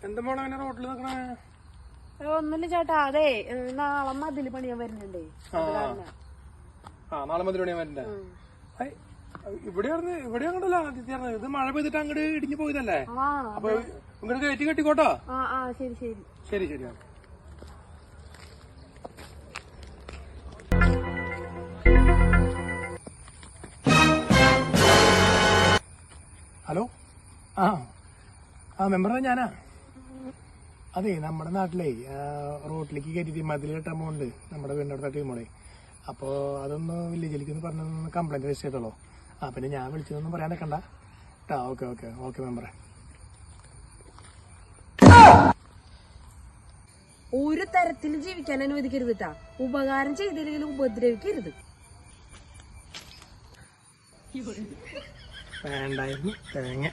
എന്താ മോളെ അങ്ങനെ റോഡിൽ നിക്കണേ? ഒന്നുമില്ല ചേട്ടാ, അതെ നാളെ മതില് പണിയാൻ വരുന്നുണ്ടേ. നാളെ മതിൽ പണിയാൻ വരണ്ടേ? ഇവിടെ അങ്ങോട്ടല്ല ആദ്യത്തെ, ഇത് മഴ പെയ്തിട്ട് അങ്ങോട്ട് ഇടിഞ്ഞു പോയതല്ലേ? അപ്പൊ ഇങ്ങോട്ട് കയറ്റി കെട്ടിക്കോട്ടോ. ശരി ശരി ശരി ശരി. ഹലോ, മെമ്പറാ ഞാനാ. അതെ, നമ്മുടെ നാട്ടിലേ റോട്ടിലേക്ക് കയറ്റിട്ട് മതിൽ കെട്ടാൻ പോകുന്നുണ്ട് നമ്മുടെ വീടിൻ്റെ അടുത്ത ടീമോളെ. അപ്പോൾ അതൊന്ന് വില്ലേജിലേക്ക് പറഞ്ഞൊന്ന് കംപ്ലൈൻറ്റ് രജിസ്റ്റർ ചെയ്തോളൂ. പിന്നെ ഞാൻ വിളിച്ചതൊന്നും പറയാൻ നിൽക്കണ്ട കേട്ടോ. ഓക്കെ ഓക്കെ ഓക്കെ മെമ്പറെ. ഒരു തരത്തിൽ ജീവിക്കാൻ അനുവദിക്കരുത് കേട്ടാ. ഉപകാരം ചെയ്തില്ലെങ്കിലും ഉപദ്രവിക്കരുത്. വേണ്ടായിരുന്നു തേങ്ങ.